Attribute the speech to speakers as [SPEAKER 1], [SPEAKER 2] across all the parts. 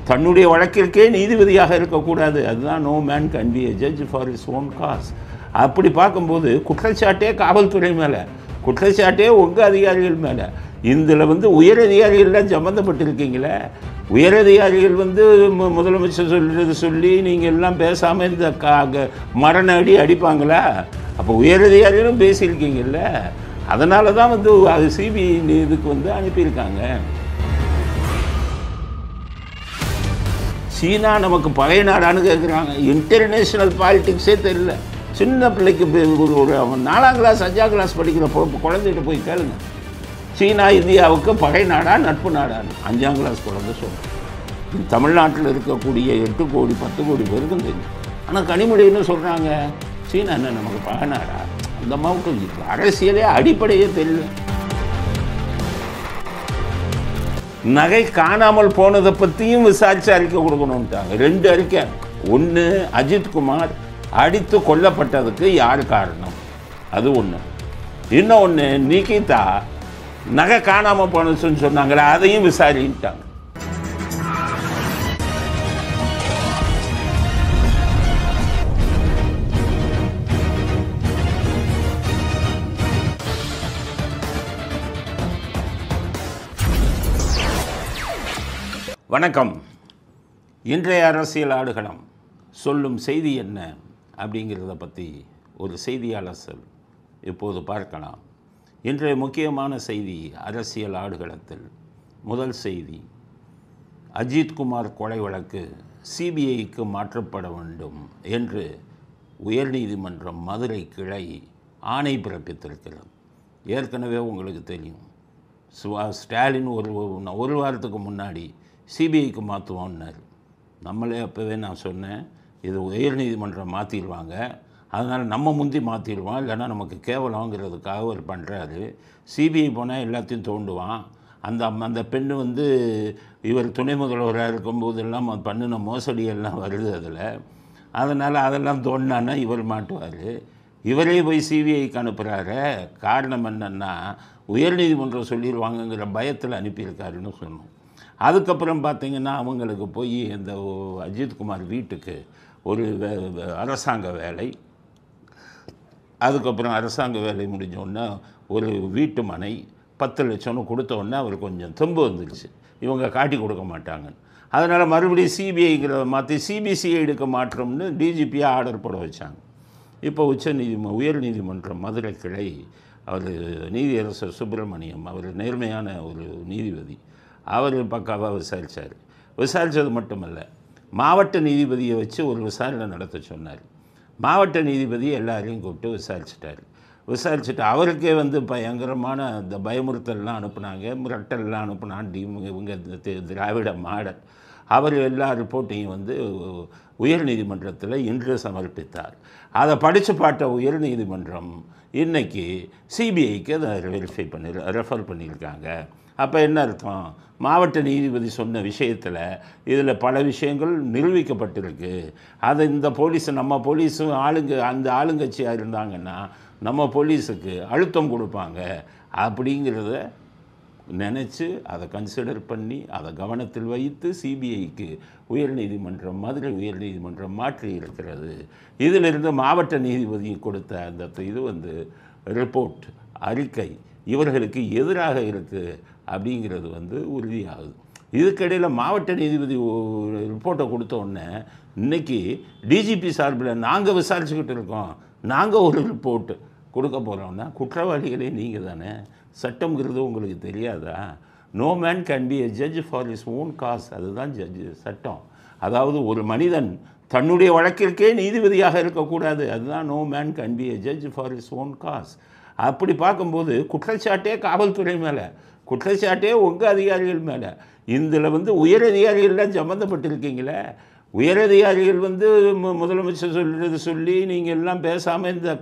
[SPEAKER 1] தன்னுடைய வழக்கிற்கே நீதிபதியாக இருக்கக்கூடாது. அதுதான் no man can be a judge for his own cause. அப்படி பார்க்கும்போது குற்றச்சாட்டே காவல்துறை மேலே, குற்றச்சாட்டே உங்கள் அதிகாரிகள் மேலே. இதில் வந்து உயர் அதிகாரிகள்லாம் சம்மந்தப்பட்டிருக்கீங்களே. உயரதிகாரிகள் வந்து முதலமைச்சர் சொல்கிறது சொல்லி நீங்கள் எல்லாம் பேசாமல் இந்த மரண அடி அடிப்பாங்களா? அப்போ உயரதிகாரிகளும் பேசியிருக்கீங்கல்ல. அதனால தான் வந்து அது சிபிஐ இதுக்கு வந்து அனுப்பியிருக்காங்க. சீனா நமக்கு பழைய நாடானு கேட்குறாங்க. இன்டர்நேஷ்னல் பாலிட்டிக்ஸே தெரியல. சின்ன பிள்ளைக்கு ஒரு 4ஆம் கிளாஸ் 5ஆம் கிளாஸ் படிக்கிற குழந்தைகிட்ட போய் கேளுங்க, சீனா இந்தியாவுக்கு பகை நாடா நட்பு நாடான்னு. 5ஆம் கிளாஸ் குழந்தை சொல்கிறேன். தமிழ்நாட்டில் இருக்கக்கூடிய 8 கோடி 10 கோடி பேருக்கும் தெரியும். ஆனால் கனிமொழின்னு சொல்கிறாங்க சீனா என்ன நமக்கு பகை நாடா? அந்த மாதிரி அரசியலே அடிப்படையே தெரியல. நகை காணாமல் போனதை பற்றியும் விசாரித்து அறிக்கை கொடுக்கணுன்ட்டாங்க. 2 அறிக்கை. ஒன்று, அஜித்குமார் அடித்து கொல்லப்பட்டதுக்கு யார் காரணம், அது ஒன்று. இன்னொன்று, நிகிதா நகை காணாமல் போனதுன்னு சொன்னாங்களே, அதையும் விசாரிட்டாங்க. வணக்கம். இன்றைய அரசியல் ஆடுகளம் சொல்லும் செய்தி என்ன அப்படிங்கிறத பற்றி ஒரு செய்தியாளர் இப்போது பார்க்கலாம். இன்றைய முக்கியமான செய்தி அரசியல் ஆடுகளத்தில் முதல் செய்தி, அஜித்குமார் கொலை வழக்கு சிபிஐக்கு மாற்றப்பட வேண்டும் என்று உயர்நீதிமன்றம் மதுரை கிளை ஆணை பிறப்பித்திருக்கிறது. ஏற்கனவே உங்களுக்கு தெரியும், ஸ்டாலின் ஒரு வாரத்துக்கு முன்னாடி சிபிஐக்கு மாற்றுவோம்னார். நம்மளே அப்போவே நான் சொன்னேன், இது உயர்நீதிமன்றம் மாற்றிடுவாங்க, அதனால் நம்ம முந்தி மாற்றிடுவோம், இல்லைன்னா நமக்கு கேவலங்கிறதுக்காக அவர் பண்ணுறாரு. சிபிஐ போனால் எல்லாத்தையும் தோண்டுவான். அந்த பெண்ணு வந்து இவர் துணை முதல்வராக இருக்கும்போதெல்லாம் பண்ணின மோசடியெல்லாம் வருது அதில். அதனால் அதெல்லாம் தோண்டினான்னா இவர் மாட்டுவார். இவரே போய் சிபிஐக்கு அனுப்புகிறாரு. காரணம் என்னென்னா உயர்நீதிமன்றம் சொல்லிடுவாங்கங்கிற பயத்தில் அனுப்பியிருக்காருன்னு சொன்னோம். அதுக்கப்புறம் பார்த்திங்கன்னா அவங்களுக்கு போய் இந்த அஜித்குமார் வீட்டுக்கு ஒரு அரசாங்க வேலை, அதுக்கப்புறம் அரசாங்க வேலை முடிஞ்சோடனே ஒரு வீட்டு மனை 10 லட்சம்னு கொடுத்தோடனே அவர் கொஞ்சம் தெம்பு வந்துடுச்சு, இவங்க காட்டி கொடுக்க மாட்டாங்கன்னு. அதனால் மறுபடியும் சிபிஐங்கிறத மாற்றி சிபிசிஐடிக்கு மாற்றோம்னு டிஜிபியாக ஆர்டர் போட வச்சாங்க. இப்போ உயர்நீதிமன்றம் மதுரை கிளை அவர் நீதியரசர் சுப்பிரமணியம், அவர் நேர்மையான ஒரு நீதிபதி, அவர் பக்காவாக விசாரித்தது மட்டுமல்ல, மாவட்ட நீதிபதியை வச்சு ஒரு விசாரணை நடத்த சொன்னார். மாவட்ட நீதிபதி எல்லாரையும் கூப்பிட்டு விசாரிச்சுட்டு அவருக்கே வந்து பயங்கரமான இந்த பயமுறுத்தல்லாம் அனுப்புனாங்க, மிரட்டல்லாம் அனுப்புனான் இவங்க திராவிட மாடல். அவர் எல்லா ரிப்போர்ட்டையும் வந்து உயர்நீதிமன்றத்தில் இன்று சமர்ப்பித்தார். அதை படித்து பார்த்த உயர்நீதிமன்றம் இன்றைக்கி சிபிஐக்கு அதை ரெஃபர் பண்ணியிருக்காங்க. அப்போ என்ன அர்த்தம்? மாவட்ட நீதிபதி சொன்ன விஷயத்தில் இதில் பல விஷயங்கள் நிரூபிக்கப்பட்டிருக்கு. அதை இந்த நம்ம போலீஸும் அந்த ஆளுங்கட்சியாக இருந்தாங்கன்னா நம்ம போலீஸுக்கு அழுத்தம் கொடுப்பாங்க அப்படிங்கிறத நினச்சி அதை கன்சிடர் பண்ணி அதை கவனத்தில் வைத்து சிபிஐக்கு மதுரை உயர்நீதிமன்றம் மாற்றி இருக்கிறது. இதிலிருந்து மாவட்ட நீதிபதி கொடுத்த அந்த இது வந்து ரிப்போர்ட் அறிக்கை இவர்களுக்கு எதிராக இருக்குது அப்படிங்கிறது வந்து உறுதியாகுது. இதுக்கிடையில் மாவட்ட நீதிபதி ரிப்போர்ட்டை கொடுத்தோடனே இன்றைக்கி டிஜிபி சார்பில் நாங்கள் விசாரிச்சுக்கிட்டு இருக்கோம், நாங்கள் ஒரு ரிப்போர்ட் கொடுக்க போகிறோம்னா குற்றவாளிகளே நீங்கள் தானே. சட்டம்ங்கிறது உங்களுக்கு தெரியாதா? No man can be a judge for his own cause. அதுதான் சட்டம். அதாவது ஒரு மனிதன் தன்னுடைய வழக்கிற்கே நீதிபதியாக இருக்கக்கூடாது. அதுதான் no man can be a judge for his own cause. அப்படி பார்க்கும்போது குற்றச்சாட்டே காவல்துறை மேலே, குற்றச்சாட்டே உங்கள் அதிகாரிகள் மேலே. இதில் வந்து உயரதிகாரிகள்லாம் சம்மந்தப்பட்டிருக்கீங்களே. உயரதிகாரிகள் வந்து முதலமைச்சர் சொல்கிறது சொல்லி நீங்கள் எல்லாம் பேசாமல் இந்த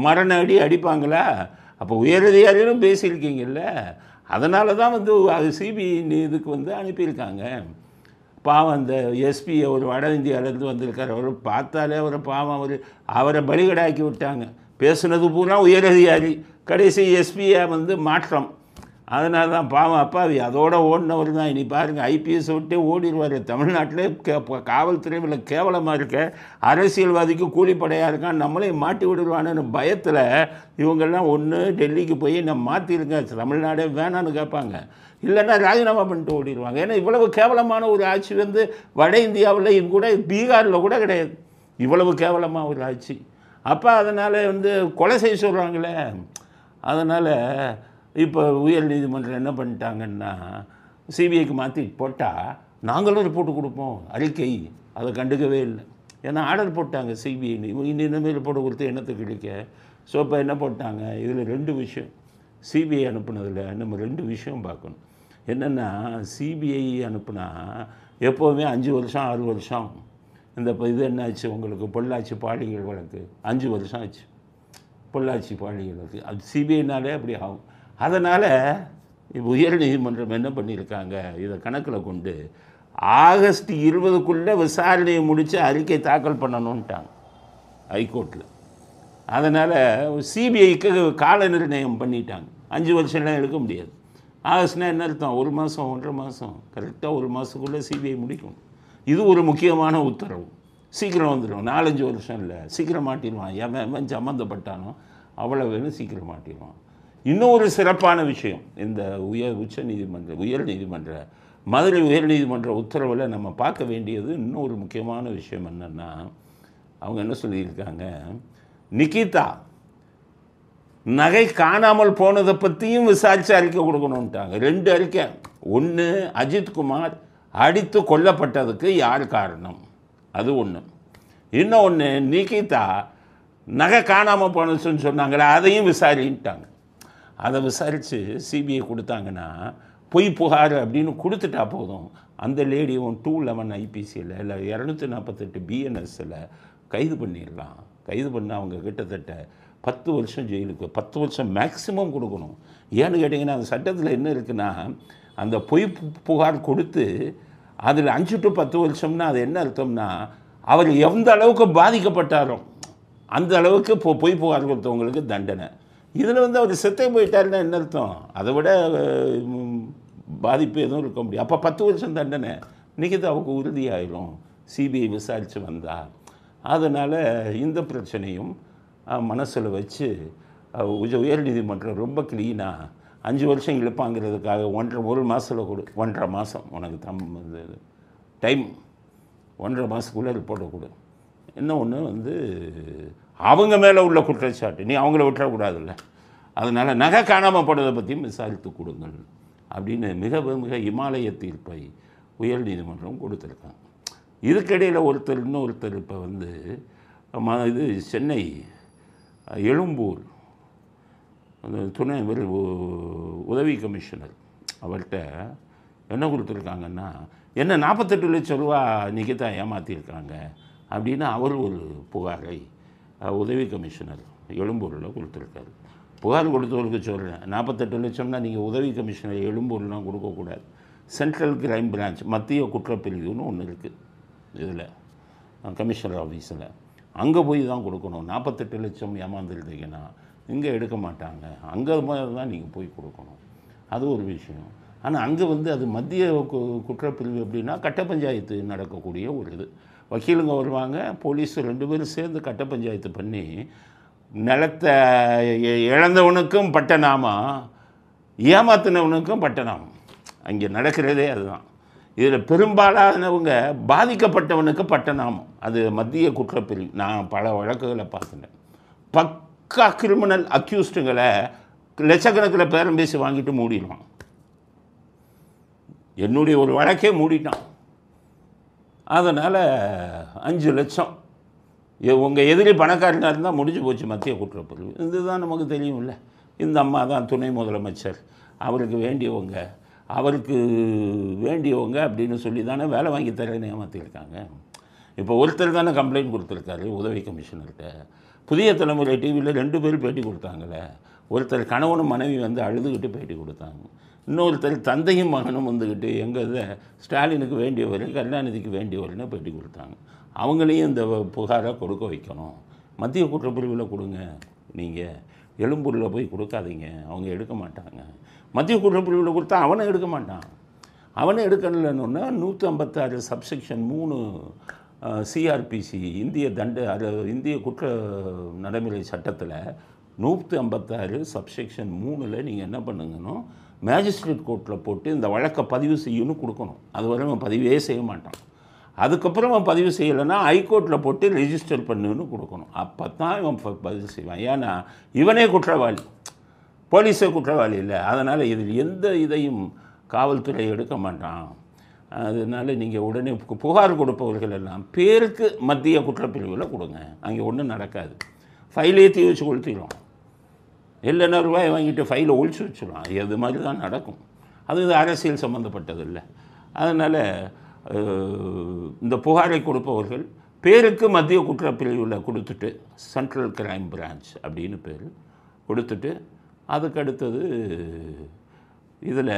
[SPEAKER 1] மரண அடி அடிப்பாங்களா? அப்போ உயரதிகாரிகளும் பேசியிருக்கீங்கல்ல. அதனால தான் வந்து அது சிபிஐ இதுக்கு வந்து அனுப்பியிருக்காங்க. பாவம் அந்த எஸ்பி ஒரு வட இந்தியாவிலேருந்து வந்திருக்கார். அவர் பார்த்தாலே அவரை பாவம் அவரை பலிகடாக்கி விட்டாங்க. பேசுனது பூரா உயரதிகாரி, கடைசி எஸ்பியை வந்து மாற்றம். அதனால தான் பாவம் அப்பாவி அதோட ஓடினவர் தான். இனி பாருங்கள், ஐபிஎஸ் விட்டே ஓடிடுவார். தமிழ்நாட்டிலே காவல்துறையில் கேவலமாக இருக்க, அரசியல்வாதிக்கு கூலிப்படையாக இருக்கான், நம்மளே மாட்டி விடுவான்னு பயத்தில் இவங்கெல்லாம் ஒன்று டெல்லிக்கு போய் நம்ம மாற்றிருங்க, தமிழ்நாடே வேணான்னு கேட்பாங்க. இல்லைன்னா ராஜினாமா பண்ணிட்டு ஓடிடுவாங்க. ஏன்னா இவ்வளவு கேவலமான ஒரு ஆட்சி வந்து வட இந்தியாவில் கூட பீகாரில் கூட கிடையாது. இவ்வளவு கேவலமாக ஒரு ஆட்சி. அப்போ அதனால் வந்து கொலை செய்ய சொல்கிறாங்களே. அதனால் இப்போ உயர் நீதிமன்றம் என்ன பண்ணிட்டாங்கன்னா, சிபிஐக்கு மாற்றி போட்டால் நாங்களும் ரிப்போர்ட்டு கொடுப்போம், அறிக்கை. அதை கண்டுக்கவே இல்லை. ஏன்னா ஆர்டர் போட்டாங்க சிபிஐ, இனிமேல் ரிப்போர்ட்டு கொடுத்து என்னத்தை கிடைக்க. ஸோ இப்போ என்ன போட்டாங்க, இதில் 2 விஷயம். சிபிஐ அனுப்புனதில் நம்ம 2 விஷயம் பார்க்கணும். என்னென்னா, சிபிஐ அனுப்புனா எப்போவுமே 5 வருஷம் 6 வருஷம். இந்த இது என்னாச்சு உங்களுக்கு, பொள்ளாச்சி பாலியல் வழக்கு 5 வருஷம் ஆச்சு. பொள்ளாச்சி பாலியல் வழக்கு அது சிபிஐனாலே அப்படி ஆகும். அதனால் இப்போ உயர் நீதிமன்றம் என்ன பண்ணியிருக்காங்க, இதை கணக்கில் கொண்டு ஆகஸ்ட் 20க்குள்ளே விசாரணையை முடித்து அறிக்கை தாக்கல் பண்ணணுன்ட்டாங்க ஹைகோர்ட்டில். அதனால் சிபிஐக்கு கால நிர்ணயம் பண்ணிட்டாங்க. 5 வருஷம்லாம் எடுக்க முடியாது. ஆகஸ்ட்னா என்ன அர்த்தம், 1 மாதம் 1.5 மாதம், கரெக்டாக 1 மாதத்துக்குள்ளே சிபிஐ முடிக்கணும். இது ஒரு முக்கியமான உத்தரவு. சீக்கிரம் வந்துடும், 4-5 வருஷம் இல்லை, சீக்கிரம் மாட்டிடுவான். எவன் சம்மந்தப்பட்டானோ அவ்வளோ வேணும், சீக்கிரம் மாட்டிடுவான். இன்னொரு சிறப்பான விஷயம், இந்த உயர் நீதிமன்ற மதுரை உயர் நீதிமன்ற உத்தரவில் நம்ம பார்க்க வேண்டியது இன்னொரு முக்கியமான விஷயம் என்னென்னா, அவங்க என்ன சொல்லியிருக்காங்க, நிகிதா நகை காணாமல் போனதை பற்றியும் விசாரித்து அறிக்கை கொடுக்கணுன்ட்டாங்க. 2 அறிக்கை. ஒன்று, அஜித்குமார் அடித்து கொல்லப்பட்டதுக்கு யார் காரணம், அது ஒன்று. இன்னொன்று, நிகிதா நகை காணாமல் போனதுன்னு சொன்னாங்களே, அதையும் விசாரிட்டாங்க. அதை விசாரித்து சிபிஐ கொடுத்தாங்கன்னா, பொய் புகார் அப்படின்னு கொடுத்துட்டா போதும், அந்த லேடியும் 211 ஐபிசியில் இல்லை 248 பிஎன்எஸ்ஸில் கைது பண்ணிடலாம். கைது பண்ண அவங்க கிட்டத்தட்ட 10 வருஷம் ஜெயிலுக்கு, 10 வருஷம் மேக்ஸிமம் கொடுக்கணும். ஏன்னு கேட்டிங்கன்னா, அந்த சட்டத்தில் என்ன இருக்குன்னா, அந்த பொய் புகார் கொடுத்து அதில் 5 to 10 வருஷம்னா அது என்ன அர்த்தம்னா, அவர் எந்த அளவுக்கு பாதிக்கப்பட்டாரோ அந்த அளவுக்கு பொய் புகார் கொடுத்தவங்களுக்கு தண்டனை. இதில் வந்து அவர் செத்தே போயிட்டாருன்னா என்ன அர்த்தம், அதை விட பாதிப்பு எதுவும் இருக்க முடியும். அப்போ 10 வருஷம் தண்டனை நிகிதாவுக்கு உறுதியாயிரும் சிபிஐ விசாரித்து வந்தால். அதனால் இந்த பிரச்சனையும் மனசில் வச்சு உயர் நீதிமன்றம் ரொம்ப க்ளீனாக 5 வருஷம் இழுப்பாங்கிறதுக்காக 1.5 மாதத்தில் கொடு, 1.5 மாதம் உனக்கு டைம், 1.5 மாதத்துக்குள்ளே ரிப்போர்ட்டை கொடு. இன்னொன்று வந்து அவங்க மேலே உள்ள குற்றச்சாட்டு, நீ அவங்கள விட்டுறக்கூடாதுல்ல, அதனால் நகை காணாமல் போனதை பற்றியும் விசாரித்து கொடுங்கள் அப்படின்னு மிக மிக இமாலய தீர்ப்பை உயர் நீதிமன்றம் கொடுத்துருக்காங்க. இதுக்கிடையில் இன்னொருத்தர் இப்போ வந்து இது சென்னை எழும்பூர் அந்த துணை உதவி கமிஷனர் அவர்கிட்ட என்ன கொடுத்துருக்காங்கன்னா, என்ன 48 லட்சம் ரூபா நிகிதா ஏமாற்றிருக்காங்க அப்படின்னு அவர் ஒரு புகாரை உதவி கமிஷனர் எழும்பூரில் கொடுத்துருக்காரு. புகார் கொடுத்தவருக்கு சொல்கிறேன், 48 லட்சம்னா நீங்கள் உதவி கமிஷனர் எழும்பூர்லாம் கொடுக்கக்கூடாது. சென்ட்ரல் கிரைம் பிரான்ச், மத்திய குற்றப்பிரிவுன்னு ஒன்று இருக்குது இதில் கமிஷனர் ஆஃபீஸில், அங்கே போய் தான் கொடுக்கணும். 48 லட்சம் ஏமாந்துருந்தீங்கன்னா இங்கே எடுக்க மாட்டாங்க, அங்கே தான் நீங்கள் போய் கொடுக்கணும். அது ஒரு விஷயம். ஆனால் அங்கே வந்து அது மத்திய குற்றப்பிரிவு அப்படின்னா கட்ட பஞ்சாயத்து நடக்கக்கூடிய ஒரு இது. வக்கீலுங்க வருவாங்க, போலீஸ் 2 பேரும் சேர்ந்து கட்ட பஞ்சாயத்து பண்ணி நிலத்தை இழந்தவனுக்கும் பட்டநாமம், ஏமாத்தினவனுக்கும் பட்டநாமம். அங்கே நடக்கிறதே அதுதான். இதில் பெரும்பாலானவங்க பாதிக்கப்பட்டவனுக்கு பட்டநாமம். அது மத்திய குற்றப்பிரிவு. நான் பல வழக்குகளை பார்த்துட்டேன். பக்கா கிரிமினல் அக்யூஸ்டுங்களை லட்சக்கணக்கில் பேரம் பேசி வாங்கிட்டு மூடிடுவான். என்னுடைய ஒரு வழக்கே மூடிட்டான். அதனால் 5 லட்சம் உங்கள் எதிரி பணக்காரனாக இருந்தால் முடிஞ்சு போச்சு மத்திய குற்றப்பிரிவு. இதுதான் நமக்கு தெரியும்ல. இந்த அம்மா தான் துணை முதலமைச்சர், அவருக்கு வேண்டியவங்க அப்படின்னு சொல்லி தானே வேலை வாங்கி தரேன்னு ஏமாற்றிருக்காங்க. இப்போ ஒருத்தர் தானே கம்ப்ளைண்ட் கொடுத்துருக்காரு உதவி கமிஷனர்கிட்ட. புதிய தலைமுறை டிவியில் 2 பேர் பேட்டி கொடுத்தாங்களே. ஒருத்தர் கணவனும் மனைவி வந்து அழுதுகிட்டு பேட்டி கொடுத்தாங்க. இன்னொருத்தர் தந்தையும் மகனும் வந்துக்கிட்டு எங்கள் இதை ஸ்டாலினுக்கு வேண்டியவர், கருணாநிதிக்கு வேண்டியவர்னு பேட்டி கொடுத்தாங்க. அவங்களையும் இந்த புகாரை கொடுக்க வைக்கணும். மத்திய குற்றப்பிரிவில் கொடுங்க. நீங்கள் எழும்பூரில் போய் கொடுக்காதீங்க, அவங்க எடுக்க மாட்டாங்க. மத்திய குற்றப்பிரிவில் கொடுத்தா அவனை எடுக்க மாட்டான். அவனை எடுக்கணும்னா 156 சப்செக்ஷன் 3 சிஆர்பிசி இந்திய குற்ற நடைமுறை சட்டத்தில் 156 சப்செக்ஷன் 3ல் நீங்கள் என்ன பண்ணுங்கன்னு மேஜிஸ்ட்ரேட் கோர்ட்டில் போட்டு இந்த வழக்கை பதிவு செய்யணும்னு கொடுக்கணும். அது வரை அவன் பதிவே செய்ய மாட்டான். அதுக்கப்புறம் அவன் பதிவு செய்யலைன்னா ஹைகோர்ட்டில் போட்டு ரெஜிஸ்டர் பண்ணுன்னு கொடுக்கணும். அப்போ தான் இவன் பதிவு செய்வான். ஏன்னா இவனே குற்றவாளி, போலீஸே குற்றவாளி இல்லை. அதனால் இதில் எந்த இதையும் காவல்துறை எடுக்க மாட்டான். அதனால் நீங்கள் உடனே புகார் கொடுப்பவர்கள் எல்லாம் பேருக்கு மத்திய குற்றப்பிரிவில் கொடுங்க. அங்கே ஒன்றும் நடக்காது. ஃபைலே தீ வச்சு கொளுத்திடும், இல்லைன்னா ரூபாய் வாங்கிட்டு ஃபைலை ஒழிச்சு வச்சுடும். அது மாதிரி தான் நடக்கும். அது அரசியல் சம்மந்தப்பட்டது இல்லை. அதனால் இந்த புகாரை கொடுப்பவர்கள் பேருக்கு மத்திய குற்றப்பிரிவில் கொடுத்துட்டு சென்ட்ரல் கிரைம் பிரான்ச் அப்படின்னு பேர் கொடுத்துட்டு அதுக்கு அடுத்தது இதில்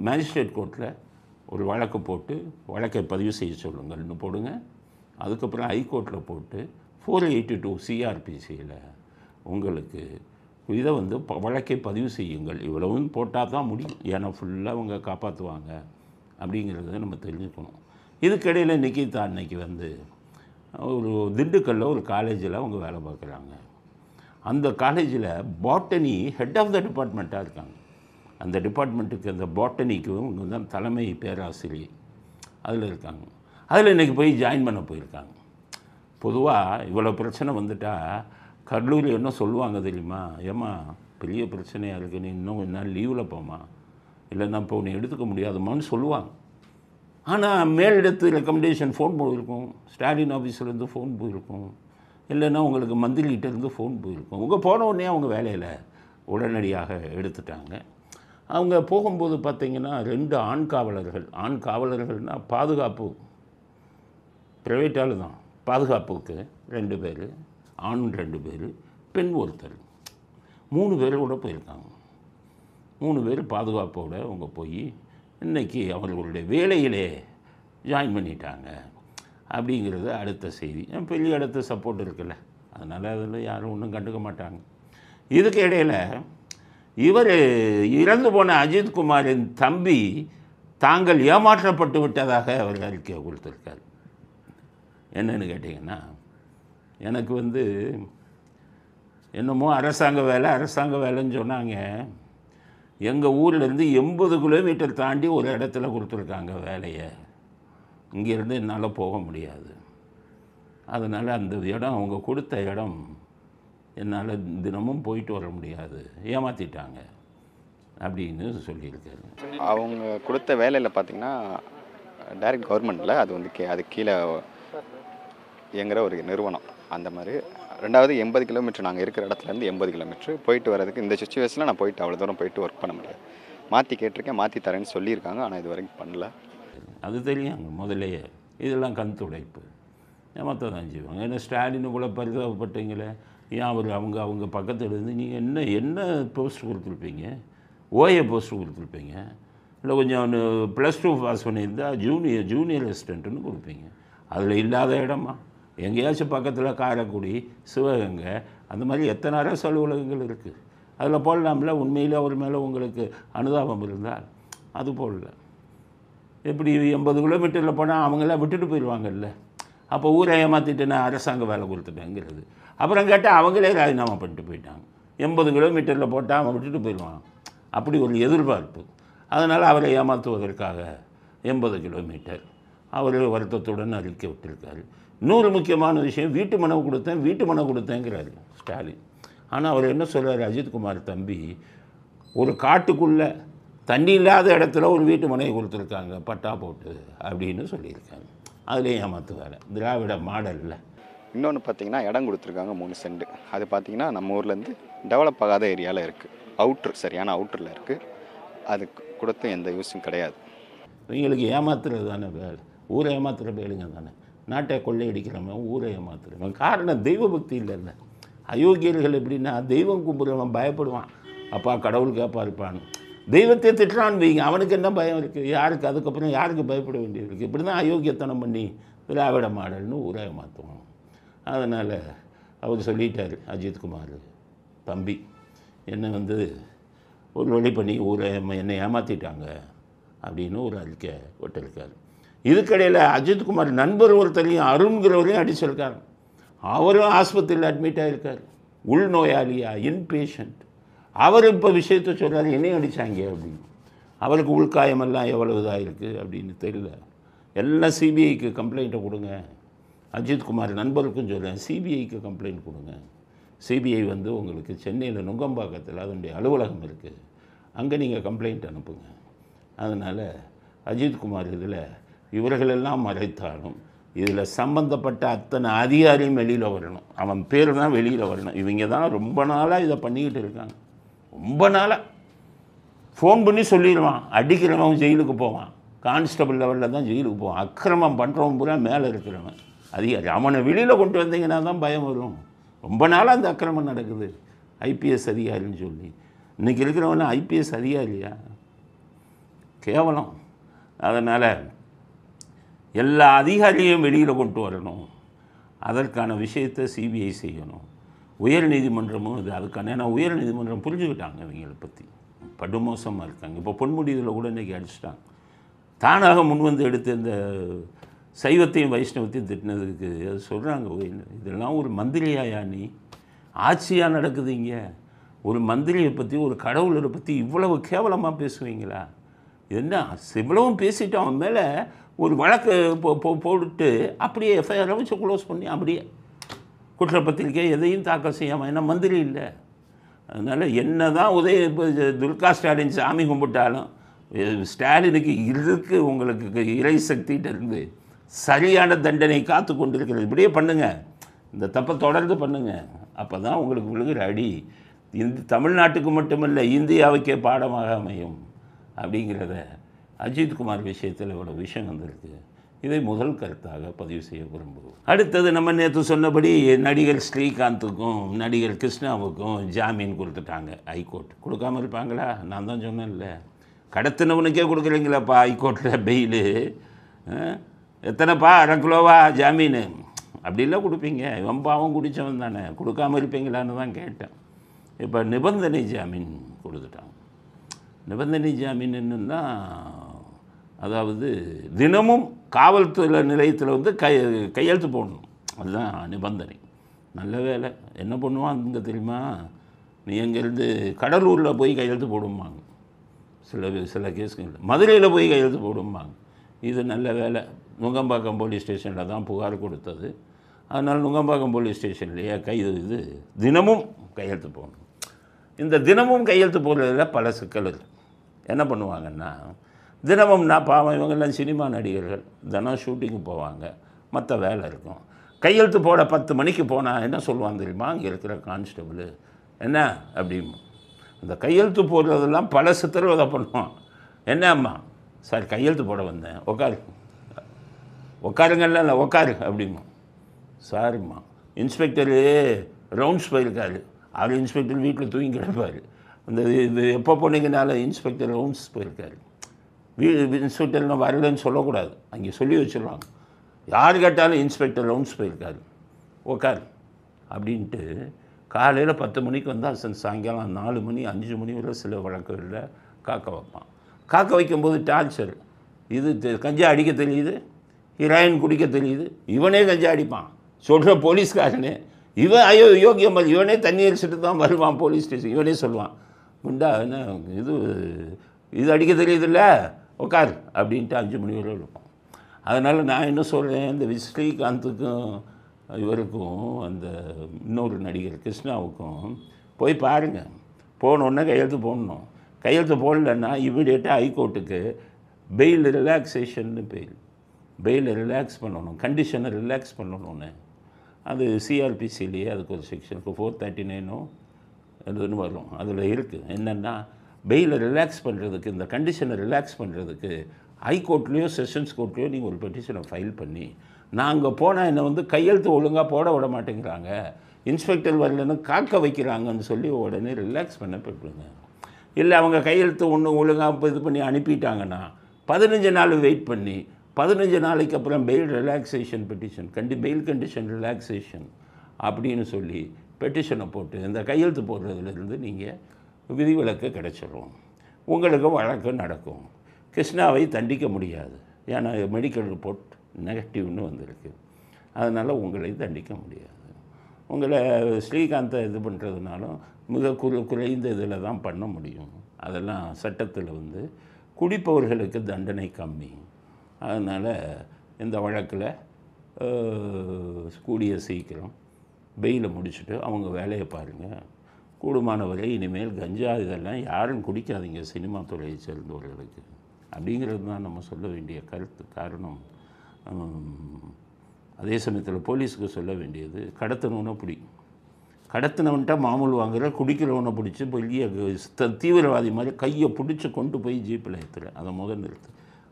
[SPEAKER 1] மேஜிஸ்ட்ரேட் கோர்ட்டில் ஒரு வழக்கு போட்டு வழக்கை பதிவு செய்ய சொல்லுங்கள்னு போடுங்க. அதுக்கப்புறம் ஹைகோர்ட்டில் போட்டு 482 சிஆர்பிசியில் உங்களுக்கு இதை வழக்கை பதிவு செய்யுங்கள். இவ்வளவும் போட்டால் தான் முடியும். ஏன்னா ஃபுல்லாக அவங்க காப்பாற்றுவாங்க அப்படிங்கிறத நம்ம தெரிஞ்சுக்கணும். இதுக்கிடையில் நிக்கிதா அன்னைக்கு ஒரு திண்டுக்கல்லில் ஒரு காலேஜில் அவங்க வேலை பார்க்குறாங்க. அந்த காலேஜில் பாட்டனி ஹெட் ஆஃப் த டிபார்ட்மெண்ட்டாக இருக்காங்க. அந்த டிபார்ட்மெண்ட்டுக்கு அந்த பாட்டனிக்கு இவங்க தான் தலைமை பேராசிரியை அதில் இருக்காங்க. அதில் இன்றைக்கி போய் ஜாயின் பண்ண போயிருக்காங்க. பொதுவாக இவ்வளோ பிரச்சனை வந்துட்டால் கல்லூரி என்ன சொல்லுவாங்க தெரியுமா? ஏம்மா பெரிய பிரச்சனையாக இருக்குது, நீ இன்னும் கொஞ்ச நாள் லீவில் போமா, இல்லைன்னா இப்போ உன்னை எடுத்துக்க முடியாதுமான்னு சொல்லுவாங்க. ஆனால் மேலிடத்து ரெக்கமெண்டேஷன் ஃபோன் போயிருக்கும், ஸ்டாலின் ஆஃபீஸ்லேருந்து ஃபோன் போயிருக்கும், இல்லைன்னா உங்களுக்கு மந்திரிகிட்டேருந்து ஃபோன் போயிருக்கும். உங்கள் போன உடனே அவங்க வேலையில் உடனடியாக எடுத்துட்டாங்க. அவங்க போகும்போது பார்த்திங்கன்னா 2 ஆண் காவலர்கள்னால் பாதுகாப்பு ப்ரைவேட்டால் தான், பாதுகாப்புக்கு 2 பேர், ஆண் 2 பேர், பெண் ஒருத்தர், 3 பேர் கூட போயிருக்காங்க. 3 பேர் பாதுகாப்போடு அவங்க போய் இன்றைக்கி அவர்களுடைய வேலையிலே ஜாயின் பண்ணிட்டாங்க அப்படிங்கிறது அடுத்த செய்தி. பெரிய இடத்து சப்போர்ட் இருக்குல்ல, அதனால் அதில் யாரும் ஒன்றும் கண்டுக்க மாட்டாங்க. இதுக்கு இடையில் இவர் இறந்து போன அஜித்குமாரின் தம்பி தாங்கள் ஏமாற்றப்பட்டு விட்டதாக அவர் அறிக்கை கொடுத்துருக்கார். என்னன்னு கேட்டிங்கன்னா, எனக்கு என்னமோ அரசாங்க வேலைன்னு சொன்னாங்க. எங்கள் ஊர்லேருந்து 80 கிலோமீட்டர் தாண்டி ஒரு இடத்துல கொடுத்துருக்காங்க வேலையை. இங்கேருந்து என்னால் போக முடியாது. அதனால் அந்த இடம், அவங்க கொடுத்த இடம் என்னால் தினமும் போயிட்டு வர முடியாது, ஏமாற்றிட்டாங்க அப்படின்னு சொல்லியிருக்காரு.
[SPEAKER 2] அவங்க கொடுத்த வேலையில் பார்த்திங்கன்னா டைரக்ட் கவர்மெண்ட்டில் அது கீழே இயங்குகிற ஒரு நிறுவனம். அந்த மாதிரி 2வது 80 கிலோமீட்டர், நாங்கள் இருக்கிற இடத்துலேருந்து 80 கிலோமீட்டர் போயிட்டு வரதுக்கு இந்த சுச்சுவேஷனில் நான் போயிட்டு அவ்வளோ தூரம் போயிட்டு ஒர்க் பண்ண முடியாது. மாற்றி கேட்டிருக்கேன், மாற்றி தரேன்னு சொல்லியிருக்காங்க, ஆனால் இது வரைக்கும் பண்ணல. அது
[SPEAKER 1] தெரியும் முதல்லையே. இதெல்லாம் கண் துடைப்பு, ஏமாற்ற தான் செய்வாங்க. ஏன்னா ஸ்டாலின் கூட பரிதாபப்பட்டீங்களே, ஏன் அவங்க பக்கத்தில் இருந்து நீங்கள் என்ன போஸ்ட் கொடுத்துருப்பீங்க? ஓஏ போஸ்ட்டு கொடுத்துருப்பீங்க, இல்லை கொஞ்சம் +2 பாஸ் பண்ணியிருந்தால் ஜூனியர் அசிஸ்டண்ட்டுன்னு கொடுப்பீங்க. அதில் இல்லாத இடமா? எங்கேயாச்சும் பக்கத்தில் காரைக்குடி, சிவகங்கை, அந்த மாதிரி எத்தனை அரசு அலுவலகங்கள் இருக்குது. அதில் போடலாம்ல. உண்மையில் அவர் மேலே உங்களுக்கு அனுதாபம் இருந்தால் அது போடல. எப்படி 80 கிலோமீட்டரில் போனால் அவங்களாம் விட்டுட்டு போயிடுவாங்கல்ல. அப்போ ஊரை ஏமாற்றிட்டு நான் அரசாங்க வேலை கொடுத்துட்டேங்கிறது. அப்புறம் கேட்டால் அவங்களே ராஜினாமா பண்ணிட்டு போயிட்டாங்க. 80 கிலோமீட்டரில் போட்டால் அவன் விட்டுட்டு போயிடுவான், அப்படி ஒரு எதிர்பார்ப்பு. அதனால் அவரை ஏமாற்றுவதற்காக 80 கிலோமீட்டர் அவர் வருத்தத்துடன் அறிக்கை விட்டிருக்காரு. இன்னொரு முக்கியமான விஷயம், வீட்டு மனு கொடுத்தேங்கிறாரு ஸ்டாலின். ஆனால் அவர் என்ன சொல்கிறார், அஜித்குமார் தம்பி ஒரு காட்டுக்குள்ளே தண்ணி இல்லாத இடத்துல ஒரு வீட்டு மனையை கொடுத்துருக்காங்க பட்டா போட்டு அப்படின்னு சொல்லியிருக்காங்க. அதுலேயும் ஏமாற்றுவார். திராவிட மாடலில்
[SPEAKER 2] இன்னொன்று பார்த்திங்கன்னா இடம் கொடுத்துருக்காங்க 3 சென்ட். அது பார்த்திங்கன்னா நம்ம ஊர்லேருந்து டெவலப் ஆகாத ஏரியாவில் இருக்குது, சரியான அவுட்டரில் இருக்குது. அது கொடுத்து எந்த யூஸும் கிடையாது.
[SPEAKER 1] இவங்களுக்கு ஏமாத்துறது தானே வேலை, ஊரை ஏமாத்துகிற வேலைங்க தானே. நாட்டை கொள்ளையடிக்கிறவன் ஊரை ஏமாத்துறவன். காரணம் தெய்வ பக்தி இல்லைல்ல. அயோக்கியர்கள் எப்படின்னா, தெய்வம் கும்பிட்றவன் பயப்படுவான், அப்பா கடவுள் கேப்பா இருப்பான்னு. தெய்வத்தை திட்டுறான்னு வைங்க, அவனுக்கு என்ன பயம் இருக்குது? யாருக்கு அதுக்கப்புறம் யாருக்கு பயப்பட வேண்டியது இருக்குது? இப்படி தான் அயோக்கியத்தனம் பண்ணி திராவிட மாடல்னு ஊரை ஏமாற்றுவான். அதனால் அவர் சொல்லிட்டார், அஜித்குமார் தம்பி என்னை வந்து ஒரு வழி பண்ணி ஊரை என்னை ஏமாற்றிட்டாங்க அப்படின்னு ஒரு அறிக்கை விட்டிருக்காரு. இதுக்கடையில் அஜித்குமார் நண்பர் ஒருத்தரையும் அருண்கிறவரையும் அடிச்சிருக்காரு. அவரும் ஆஸ்பத்திரியில் அட்மிட் ஆகிருக்கார், உள்நோயாளியா, இன்பேஷண்ட். அவர் இப்போ விஷயத்தை சொல்கிறார், என்னையும் அடித்தாங்க அப்படின்னு. அவருக்கு உள்காயமெல்லாம் எவ்வளவு இதாக இருக்குது அப்படின்னு தெரியல. எல்லாம் சிபிஐக்கு கம்ப்ளைண்ட்டை கொடுங்க. அஜித்குமார் நண்பருக்கும் சொல்கிறேன், சிபிஐக்கு கம்ப்ளைண்ட் கொடுங்க. சிபிஐ வந்து உங்களுக்கு சென்னையில் நுங்கம்பாக்கத்தில் அதனுடைய அலுவலகம் இருக்குது, அங்கே நீங்கள் கம்ப்ளைண்ட் அனுப்புங்க. அதனால் அஜித்குமார் இதில் இவர்களெல்லாம் மறைத்தாலும் இதில் சம்பந்தப்பட்ட அத்தனை அதிகாரியும் வெளியில் வரணும். அவன் பேர் தான் வெளியில் வரணும். இவங்க தான் ரொம்ப நாளாக இதை பண்ணிக்கிட்டு இருக்காங்க. ரொம்ப நாளாக ஃபோன் பண்ணி சொல்லிடுவான், அடிக்கிறவன் ஜெயிலுக்கு போவான், கான்ஸ்டபிள் லெவலில் தான் ஜெயிலுக்கு போவான். அக்கிரமம் பண்ணுறவன் பூரா மேலே இருக்கிறவன் அதிகாரி. அவனை வெளியில் கொண்டு வந்தீங்கன்னா தான் பயம் வரும். ரொம்ப நாளாக அந்த அக்கிரமம் நடக்குது. ஐபிஎஸ் அதிகாரின்னு சொல்லி இன்றைக்கி இருக்கிறவன ஐபிஎஸ் அதிகாரியா? கேவலம். அதனால் எல்லா அதிகாரியும் வெளியில் கொண்டு வரணும். அதற்கான விஷயத்தை சிபிஐ செய்யணும். உயர் நீதிமன்றமும் இது அதுக்கான, ஏன்னா உயர் நீதிமன்றம் புரிஞ்சுக்கிட்டாங்க இவங்களை பற்றி, படுமோசமாக இருக்காங்க. இப்போ பொன்முடியில் கூட இன்றைக்கி அடிச்சிட்டாங்க. தானாக முன்வந்து எடுத்து இந்த சைவத்தையும் வைஷ்ணவத்தையும் திட்டினதுக்கு அது சொல்கிறாங்க, இதெல்லாம் ஒரு மந்திரியாயா நீ? ஆட்சியாக நடக்குது இங்கே. ஒரு மந்திரியை பற்றி, ஒரு கடவுளரை பற்றி இவ்வளவு கேவலமாக பேசுவீங்களா? என்ன இவ்வளவும் பேசிட்டு அவன் மேலே ஒரு வழக்கு போட்டு அப்படியே எஃப்ஐஆரை வச்சு க்ளோஸ் பண்ணி அப்படியே குற்றப்பத்திரிக்கை எதையும் தாக்கல் செய்யாமல், ஏன்னா மந்திரி இல்லை. அதனால் என்ன தான் இப்போ துர்கா ஸ்டாலின் சாமி கும்பிட்டாலும் ஸ்டாலினுக்கு இருக்கு உங்களுக்கு இறை சக்திகிட்ட இருந்து சரியான தண்டனை காத்து கொண்டு இருக்கிறது. இப்படியே பண்ணுங்கள், இந்த தப்பை தொடர்ந்து பண்ணுங்கள். அப்போ தான் உங்களுக்கு விழுகிற அடி தமிழ்நாட்டுக்கு மட்டுமல்ல இந்தியாவுக்கே பாடமாக அமையும் அப்படிங்கிறத அஜித்குமார் விஷயத்தில் இவ்வளோ விஷயம் வந்திருக்கு. இதை முதல் கருத்தாக பதிவு செய்ய விரும்புவோம். அடுத்தது நம்ம நேற்று சொன்னபடி நடிகர் ஸ்ரீகாந்துக்கும் நடிகர் கிருஷ்ணாவுக்கும் ஜாமீன் கொடுத்துட்டாங்க ஹைகோர்ட். கொடுக்காமல் இருப்பாங்களா? நான் தான் சொன்னேன்ல, கடத்தினவனுக்கே கொடுக்குறீங்களாப்பா ஹைகோர்ட்டில் பெயிலு. எத்தனைப்பா, 1/2 கிலோவா ஜாமீன்? அப்படிலாம் கொடுப்பீங்க. இவன் பாவம் குடித்தவன் தானே, கொடுக்காமல் இருப்பீங்களான்னு தான் கேட்டேன். இப்போ நிபந்தனை ஜாமீன் கொடுத்துட்டாங்க. நிபந்தனை ஜாமீன் என்னென்னா, அதாவது தினமும் காவல்துறை நிலையத்தில் வந்து கையெழுத்து போடணும். அதுதான் நிபந்தனை. நல்ல வேலை. என்ன பண்ணுவாங்க தெரியுமா? நீ எங்கேருந்து கடலூரில் போய் கையெழுத்து போடுமாங்க, சில கேஸுங்க மதுரையில் போய் கையெழுத்து போடுமாங்க. இது நல்ல வேலை. நுங்கம்பாக்கம் போலீஸ் ஸ்டேஷனில் தான் புகார் கொடுத்தது. அதனால் நுங்கம்பாக்கம் போலீஸ் ஸ்டேஷன்லேயே இது தினமும் கையெழுத்து போடணும். இந்த தினமும் கையெழுத்து போடுறதில் பல சிக்கல் இருக்குது. என்ன பண்ணுவாங்கன்னா, தினமும்னா பாவம் இவங்கெல்லாம் சினிமா நடிகர்கள், தினம் ஷூட்டிங்கு போவாங்க, மற்ற வேலை இருக்கும். கையெழுத்து போட 10 மணிக்கு போனால் என்ன சொல்லுவாங்க தெரியுமா? அங்கே இருக்கிற கான்ஸ்டபிள் என்ன அப்படிமா, அந்த கையெழுத்து போடுறதெல்லாம் பல சித்திரவதை பண்ணுவான். என்ன அம்மா சார் கையெழுத்து போட வந்தேன், உட்காருங்கல்ல, இல்லை உட்காரு அப்படிமா. சாருமா இன்ஸ்பெக்டரு ரவுண்ட்ஸ் போயிருக்காரு, அவர் இன்ஸ்பெக்டர் வீட்டில் தூங்கி கிடப்பார். இந்த இது எப்போ போனீங்கனால இன்ஸ்பெக்டர் ரவுண்ட்ஸ் போயிருக்காரு. இன்ஸ்பெக்டர்லாம் வரலன்னு சொல்லக்கூடாது, அங்கே சொல்லி வச்சுருவாங்க. யார் கேட்டாலும் இன்ஸ்பெக்டர் ரவுண்ட்ஸ் போயிருக்காரு, உட்கார் அப்படின்ட்டு. காலையில் 10 மணிக்கு வந்தால் சாயங்காலம் 4 மணி 5 மணி வரை சில வழக்குகளில் காக்க வைப்பான். காக்க வைக்கும்போது டார்ச்சர். இது கஞ்சா அடிக்க தெரியுது, ஹீராயின் குடிக்க தெரியுது, இவனே கஞ்சா அடிப்பான். சொல்கிற போலீஸ்காரனே இவன் யோகியம், இவனே தண்ணி அடிச்சுட்டு தான் வருவான் போலீஸ் ஸ்டேஷன். இவனே சொல்லுவான், குண்டா என்ன இது அடிக்க தெரியுதில்ல, உட்கார் அப்படின்ட்டு 5 மணி வரை இருப்பான். அதனால் நான் என்ன சொல்கிறேன், இந்த ஸ்ரீகாந்துக்கும் இவருக்கும் அந்த இன்னொரு நடிகர் கிருஷ்ணாவுக்கும் போய் பாருங்கள். போனோடனே கையெழுத்து போடணும். கையெழுத்து போடலன்னா இமீடியட்டாக ஹைகோர்ட்டுக்கு பெயில் ரிலாக்ஸேஷன்னு பெயில் ரிலாக்ஸ் பண்ணணும், கண்டிஷனை ரிலாக்ஸ் பண்ணணும்னு. அது சிஆர்பிசிலேயே அதுக்கு ஒரு செக்ஷனுக்கு 439 அதுன்னு வரும். அதில் இருக்குது என்னென்னா, பெயிலை ரிலாக்ஸ் பண்ணுறதுக்கு, இந்த கண்டிஷனை ரிலாக்ஸ் பண்ணுறதுக்கு ஹைகோர்ட்லேயோ செஷன்ஸ் கோர்ட்லேயோ நீங்கள் ஒரு பெட்டிஷனை ஃபைல் பண்ணி, நான் அங்கே போனால் என்னை வந்து கையெழுத்து ஒழுங்காக போட விட மாட்டேங்கிறாங்க, இன்ஸ்பெக்டர் வரலன்னு காக்க வைக்கிறாங்கன்னு சொல்லி உடனே ரிலாக்ஸ் பண்ண போய்டுங்க. இல்லை அவங்க கையெழுத்து ஒழுங்காக இது பண்ணி அனுப்பிட்டாங்கன்னா 15 நாள் வெயிட் பண்ணி 15 நாளைக்கு அப்புறம் bail relaxation petition bail condition relaxation அப்படின்னு சொல்லி பெட்டிஷனை போட்டு இந்த கையெழுத்து போடுறதுலேருந்து நீங்கள் விதிவிலக்கு கிடைச்சிடும், உங்களுக்கு வழக்கு நடக்கும். கிருஷ்ணாவை தண்டிக்க முடியாது, ஏன்னா மெடிக்கல் ரிப்போர்ட் நெகட்டிவ்னு வந்திருக்கு. அதனால் உங்களை தண்டிக்க முடியாது. உங்களை ஸ்ரீகாந்தை இது பண்ணுறதுனாலும் மிக குறைந்த இதில் தான் பண்ண முடியும். அதெல்லாம் சட்டத்தில் வந்து குடிப்பவர்களுக்கு தண்டனை கம்மி. அதனால் இந்த வழக்கில் கூடிய சீக்கிரம் பெயிலை முடிச்சுட்டு அவங்க வேலையை பாருங்கள். கூடுமானவரை இனிமேல் கஞ்சா இதெல்லாம் யாரும் குடிக்காதீங்க சினிமா துறையை சேர்ந்தவர்களுக்கு அப்படிங்கிறது தான் நம்ம சொல்ல வேண்டிய கருத்து. காரணம் அதே சமயத்தில் போலீஸுக்கு சொல்ல வேண்டியது, கடத்தினவனை பிடி, கடத்தினவன்ட்ட மாமூல் வாங்குகிற குடிக்கிறவனை பிடிச்சி பெரிய தீவிரவாதி மாதிரி கையை பிடிச்சி கொண்டு போய் ஜீப்பில் ஏற்றுற, அதை முதல் நிறுத்து.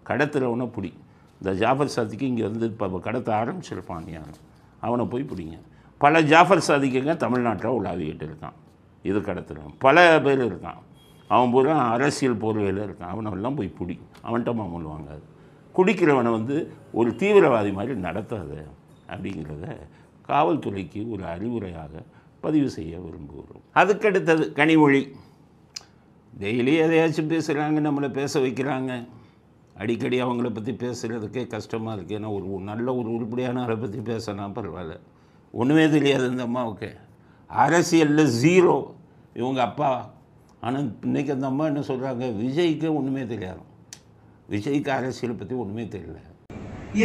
[SPEAKER 1] கடத்துறவனை பிடி. இந்த ஜாஃபர் சாதிக்கு இங்கே வந்து இப்போ கடத்த ஆரம்பிச்சிருப்பான் யாரும், அவனை போய் பிடிங்க. பல ஜாஃபர் சாதிக்குங்க தமிழ்நாட்டில் உலாவிக்கிட்டு இருக்கான், இது கடத்துறவன் பல பேர் இருக்கான். அவன் பூரா அரசியல் போர்வையில் இருக்கான், அவனெல்லாம் போய் பிடி, அவன்கிட்ட மாமூல் வாங்காது. குடிக்கிறவனை வந்து ஒரு தீவிரவாதி மாதிரி நடத்தாது அப்படிங்கிறத காவல்துறைக்கு ஒரு அறிவுரையாக பதிவு செய்ய விரும்புகிறோம். அதுக்கடுத்தது கனிமொழி. டெய்லி எதையாச்சும் பேசுகிறாங்க, நம்மளை பேச வைக்கிறாங்க. அடிக்கடி அவங்கள பற்றி பேசுகிறதுக்கே கஷ்டமாக இருக்குது. ஏன்னா ஒரு நல்ல ஒரு உருப்படியான ஆளை பற்றி பேசினா பரவாயில்ல. ஒன்றுமே தெரியாது இந்த அம்மாவுக்கு, அரசியலில் ஜீரோ இவங்க அப்பா. ஆனால் இன்றைக்கி அந்த அம்மா என்ன சொல்கிறாங்க, விஜய்க்கு ஒன்றுமே தெரியாது, விஜய்க்கு அரசியலை பற்றி ஒன்றுமே தெரியல.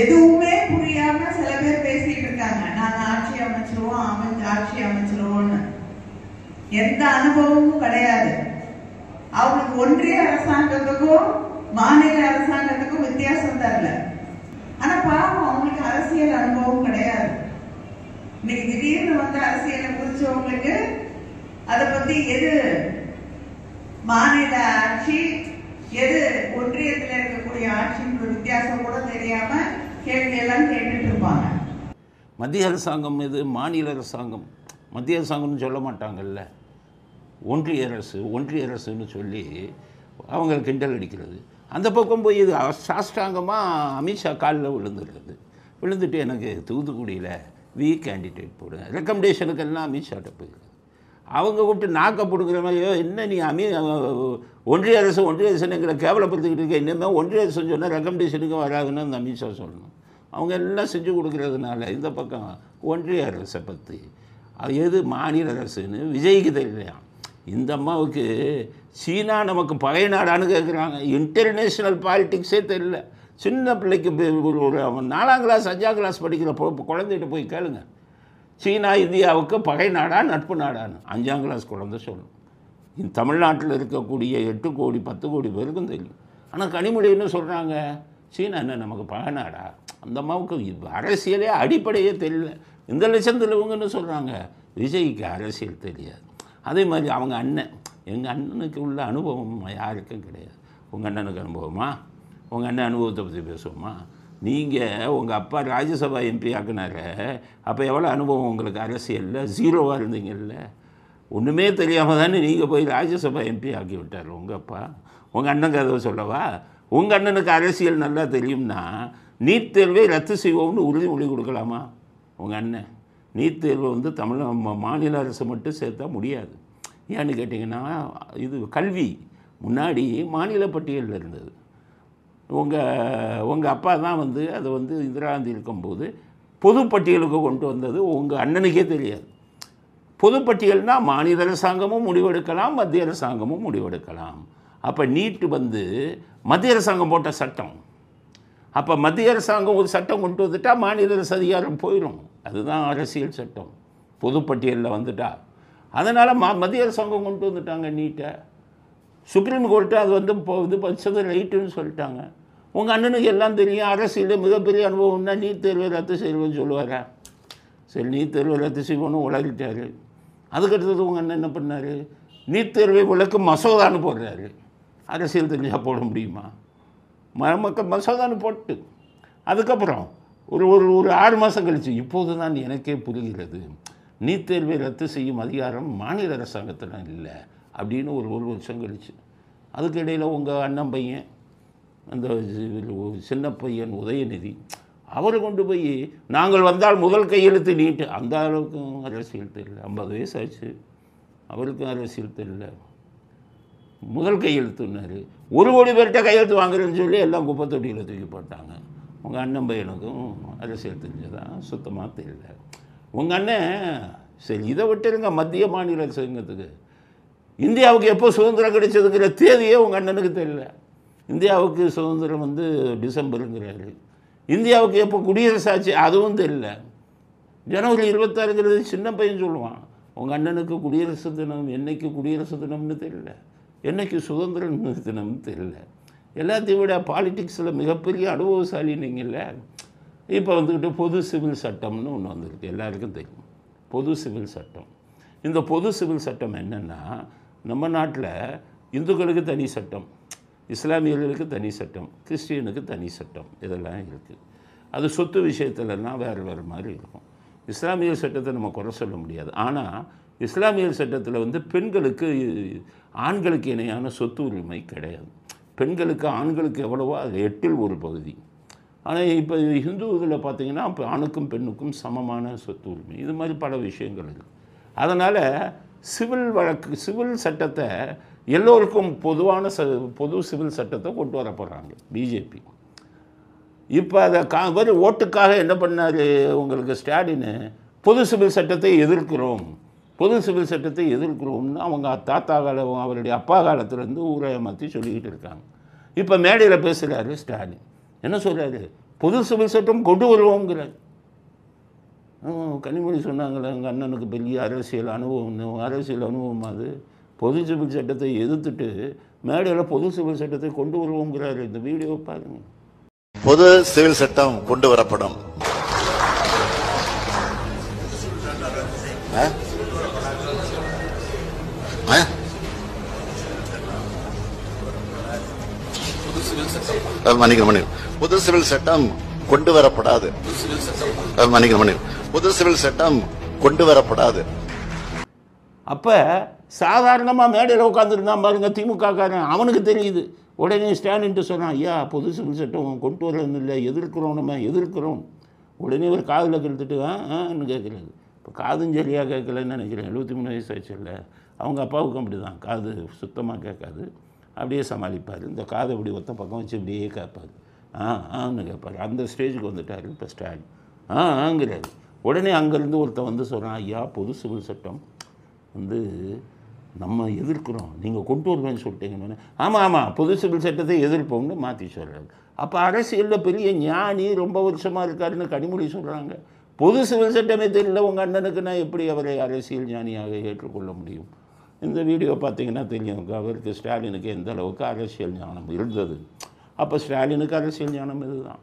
[SPEAKER 3] எதுவுமே புரியாம சில பேர் பேசிட்டு இருக்காங்க, நாங்க ஆட்சி அமைச்சிருவோம் ஆட்சி அமைச்சிருவோம்னு. எந்த அனுபவமும் கிடையாது அவங்களுக்கு. ஒன்றிய அரசாங்கத்துக்கும் மாநில அரசாங்கத்துக்கும் வித்தியாசம் தரல. ஆனா பாவம் அவங்களுக்கு அரசியல் அனுபவம் கிடையாது. இன்னைக்கு திடீர்னு வந்து அரசியலை குறிச்சவங்களுக்கு அதை பத்தி எது மாநில ஆட்சி எது ஒன்றியத்தில் இருக்கக்கூடிய ஆட்சின்ற வித்தியாசம் கூட தெரியாம கேள்வி எல்லாம் கேட்டுட்டு இருப்பாங்க.
[SPEAKER 1] மத்திய அரசாங்கம் இது மாநில அரசாங்கம், மத்திய அரசாங்கம்னு சொல்ல மாட்டாங்கல்ல, ஒன்றிய அரசு ஒன்றிய அரசுன்னு சொல்லி அவங்க கிண்டல் அடிக்கிறது. அந்த பக்கம் போய் இது சாஷ்டாங்கமாக அமித்ஷா காலில் விழுந்துடுறது. விழுந்துட்டு எனக்கு தூத்துக்குடியில் கேண்டிடேட் போடுங்க ரெக்கமெண்டேஷனுக்கெல்லாம் அமித்ஷாட்ட போயிடுது. அவங்க கூப்பிட்டு நாக்க பிடுங்குற மாதிரியோ, என்ன நீ ஒன்றிய அரசுன்னு எங்களை கேவலப்படுத்திக்கிட்டு இருக்க, இன்னுமே ஒன்றிய அரசுன்னு சொன்னால் ரெக்கமெண்டேஷனுக்கு வராதுன்னு அந்த அமித்ஷா சொல்லணும். அவங்க எல்லாம் செஞ்சு கொடுக்குறதுனால இந்த பக்கம் ஒன்றிய அரசை பற்றி அது எது மாநில அரசுன்னு விஜய்க்கு தெரியலையா. இந்த அம்மாவுக்கு சீனா நமக்கு பகை நாடான்னு கேட்குறாங்க. இன்டர்நேஷ்னல் பாலிட்டிக்ஸே தெரியல. சின்ன பிள்ளைக்கு ஒரு 4ஆம் கிளாஸ் 5ஆம் கிளாஸ் படிக்கிற குழந்தைகிட்ட போய் கேளுங்க, சீனா இந்தியாவுக்கு பகை நாடா நட்பு நாடான்னு 5ஆம் கிளாஸ் குழந்தை சொல்லணும். இந்த தமிழ்நாட்டில் இருக்கக்கூடிய 8 கோடி 10 கோடி பேருக்கும் தெரியும். ஆனால் கனிமொழின்னு சொல்கிறாங்க, சீனா என்ன நமக்கு பகை நாடா? அந்த அம்மாவுக்கு அரசியலே அடிப்படையே தெரியல. இந்த லட்சத்தில் இவங்கன்னு சொல்கிறாங்க, விஜய்க்கு அரசியல் தெரியாது. அதே மாதிரி அவங்க அண்ணன், எங்கள் அண்ணனுக்கு உள்ள அனுபவம் யாருக்கும் கிடையாது. உங்கள் அண்ணனுக்கு அனுபவமா? உங்கள் அண்ணன் அனுபவத்தை பற்றி பேசுவோமா? நீங்கள் உங்கள் அப்பா ராஜ்யசபா எம்பி ஆக்குனார, அப்போ எவ்வளோ அனுபவம் உங்களுக்கு அரசியலில்? ஜீரோவாக இருந்தீங்கல்ல, ஒன்றுமே தெரியாமல் தானே நீங்கள் போய் ராஜ்யசபா எம்பி ஆக்கி விட்டார் உங்கள் அப்பா. உங்கள் அண்ணனுக்கு அதை சொல்லவா? உங்கள் அண்ணனுக்கு அரசியல் நல்லா தெரியும்னா நீட் தேர்வை ரத்து செய்வோம்னு உறுதிமொழி கொடுக்கலாமா? உங்கள் அண்ணன் நீட் தேர்வை வந்து மாநில அரசு மட்டும் சேர்த்தா முடியாது. ஏன்னு கேட்டிங்கன்னா, இது கல்வி முன்னாடி மாநில பட்டியலில் இருந்தது. உங்கள் அப்பா தான் வந்து அதை வந்து இந்திரா காந்தி இருக்கும்போது பொதுப்பட்டியலுக்கு கொண்டு வந்தது. உங்கள் அண்ணனுக்கே தெரியாது. பொதுப்பட்டியல்னால் மாநில அரசாங்கமும் முடிவெடுக்கலாம், மத்திய அரசாங்கமும் முடிவெடுக்கலாம். அப்போ நீட்டு வந்து மத்திய அரசாங்கம் போட்ட சட்டம். அப்போ மத்திய அரசாங்கம் ஒரு சட்டம் கொண்டு வந்துட்டால் மாநில அரசு அதிகாரம் போயிடும். அதுதான் அரசியல் சட்டம், பொதுப்பட்டியலில் வந்துட்டா. அதனால் மத்திய அரசாங்கம் கொண்டு வந்துட்டாங்க நீட்டை. சுப்ரீம் கோர்ட்டு அது வந்து இது பச்சது ரைட்டுன்னு சொல்லிட்டாங்க. உங்கள் அண்ணனுக்கு எல்லாம் தெரியும், அரசியலில் மிகப்பெரிய அனுபவம்னா நீட் தேர்வை ரத்து செய்வேன்னு சொல்லுவாரா? சரி, நீட் தேர்வை ரத்து செய்வோன்னு உளறிட்டார். அதுக்கடுத்தது உங்கள் அண்ணன் என்ன பண்ணார்? நீட் தேர்வை விளக்கு மசோதான்னு போடுறாரு. அரசியல் தெரிஞ்சால் போட முடியுமா? மக்கள் மசோதான்னு போட்டு அதுக்கப்புறம் ஒரு 6 மாதம் கழிச்சு இப்போது தான் எனக்கே புரிகிறது, நீட் தேர்வை ரத்து செய்யும் அதிகாரம் மாநில அரசாங்கத்தில் இல்லை அப்படின்னு ஒரு வருஷம் கழிச்சு. அதுக்கு இடையில் உங்கள் அண்ணன் பையன், அந்த சின்ன பையன் உதயநிதி, அவரை கொண்டு போய் நாங்கள் வந்தால் முதல் கையெழுத்து நீட்டு. அந்த அளவுக்கும் அரசியல் தெரியல. 50 வயசு ஆச்சு, அவருக்கும் அரசியல் தெரியல. முதல் கையெழுத்துன்னாரு. 1 கோடி பேர்கிட்ட கையெழுத்து வாங்குறேன்னு சொல்லி எல்லாம் குப்பை தொட்டியில் தூக்கி போட்டாங்க. உங்கள் அண்ணன் பையனுக்கும் அரசியல் தெரிஞ்சதா? சுத்தமாக தெரியல. உங்கள் அண்ணன் சரி இதை விட்டுருங்க. மத்திய மாநில சங்கத்துக்கு இந்தியாவுக்கு எப்போ சுதந்திரம் கிடைச்சதுங்கிற தேதியே உங்கள் அண்ணனுக்கு தெரியல. இந்தியாவுக்கு சுதந்திரம் வந்து டிசம்பருங்கிறாரு. இந்தியாவுக்கு எப்போ குடியரசு ஆச்சு அதுவும் தெரியல. ஜனவரி 26ங்கிறது சின்ன பையன் சொல்லுவான். உங்கள் அண்ணனுக்கு குடியரசு தினம் என்னைக்கு குடியரசு தினம்னு தெரியல, என்னைக்கு சுதந்திர தினம்னு தெரியல. எல்லாத்தையும் விட பாலிட்டிக்ஸில் மிகப்பெரிய அனுபவசாலி நீங்கள்ல. இப்போ வந்துக்கிட்டு பொது சிவில் சட்டம்னு ஒன்று வந்திருக்கு, எல்லாருக்கும் தெரியும். பொது சிவில் சட்டம். இந்த பொது சிவில் சட்டம் என்னென்னா, நம்ம நாட்டில் இந்துக்களுக்கு தனி சட்டம், இஸ்லாமியர்களுக்கு தனி சட்டம், கிறிஸ்டியனுக்கு தனி சட்டம், இதெல்லாம் இருக்குது. அது சொத்து விஷயத்துலலாம் வேறு வேறு மாதிரி இருக்கும். இஸ்லாமியர் சட்டத்தை நம்ம குறை சொல்ல முடியாது. ஆனால் இஸ்லாமியர் சட்டத்தில் வந்து பெண்களுக்கு ஆண்களுக்கு இணையான சொத்து உரிமை கிடையாது. பெண்களுக்கு ஆண்களுக்கு எவ்வளவோ அது 8ல் 1 பகுதி. ஆனால் இப்போ ஹிந்து இதில் பார்த்தீங்கன்னா இப்போ ஆணுக்கும் பெண்ணுக்கும் சமமான சொத்து உரிமை. இது மாதிரி பல விஷயங்கள் இருக்குது. அதனால் சிவில் சட்டத்தை எல்லோருக்கும் பொதுவான பொது சிவில் சட்டத்தை கொண்டு வர போகிறாங்க பிஜேபி. இப்போ அதை ஓட்டுக்காக என்ன பண்ணார் உங்களுக்கு ஸ்டாலின்? பொது சிவில் சட்டத்தை எதிர்க்கிறோம், பொது சிவில் சட்டத்தை எதிர்க்கிறோம்னு அவங்க தாத்தா காலம் அவருடைய அப்பா காலத்துலேருந்து ஊரை மாற்றி சொல்லிக்கிட்டு இருக்காங்க. இப்போ மேடையில் பேசுகிறாரு ஸ்டாலின். என்ன சொல்கிறாரு? பொது சிவில் சட்டம் கொண்டு வருவோங்கிறார். கனிமொழி சொன்னாங்களே எங்கள் அண்ணனுக்கு பெரிய அரசியல் அனுபவம் அது. பொது சிவில் சட்டத்தை எதிர்த்துட்டு மேடையில் பொது சிவில் சட்டத்தை கொண்டு வருவோங்கிறாரு. இந்த வீடியோவை பாருங்கள்.
[SPEAKER 4] பொது சிவில் சட்டம் கொண்டு வரப்படும். பொது சிவில் சட்டம் கொண்டு வரப்படாது. பொது சிவில் சட்டம் கொண்டு வரப்படாது.
[SPEAKER 1] அப்போ சாதாரணமாக மேடையில் உட்காந்துருந்தான் பாருங்க திமுக காரன், அவனுக்கு தெரியுது. உடனே ஸ்டாலின்ட்டு சொன்னான், ஐயா பொது சிவில் சட்டம் கொண்டு வரலன்னு இல்லை, எதிர்க்கிறோம், நம்ம எதிர்க்கிறோம். உடனே ஒரு காதில் கெடுத்துட்டு ஆன்னு கேட்குறது. இப்போ காதும் சரியாக கேட்கலன்னு நினைக்கிறேன். 73 வயசு ஆச்சு இல்லை. அவங்க அப்பாவுக்கும் அப்படி தான், காது சுத்தமாக கேட்காது, அப்படியே சமாளிப்பார். இந்த காதை இப்படி ஒத்த பக்கம் வச்சு இப்படியே கேட்பார். ஆன்னு கேட்பார். அந்த ஸ்டேஜுக்கு வந்துட்டார் இப்போ ஸ்டாலின். ஆங்கிறாரு. உடனே அங்கேருந்து ஒருத்தன் வந்து சொல்கிறான், ஐயா பொது சிவில் சட்டம் வந்து நம்ம எதிர்க்கிறோம், நீங்கள் கொண்டு வருவேன்னு சொல்லிட்டீங்கன்னு. ஆமாம் பொது சிவில் சட்டத்தை எதிர்ப்போம்னு மாற்றி சொல்கிறாரு. அப்போ அரசியலில் பெரிய ஞானி ரொம்ப வருஷமாக இருக்காருன்னு கனிமொழி சொல்கிறாங்க. பொது சிவில் சட்டமே தெரியல உங்கள் அண்ணனுக்கு, நான் எப்படி அவரை அரசியல் ஞானியாக ஏற்றுக்கொள்ள முடியும்? இந்த வீடியோ பார்த்தீங்கன்னா தெரியும் அவருக்கு ஸ்டாலினுக்கு எந்த அளவுக்கு அரசியல் ஞானம் இருந்தது. அப்போ ஸ்டாலினுக்கு அரசியல் ஞானம் இதுதான்.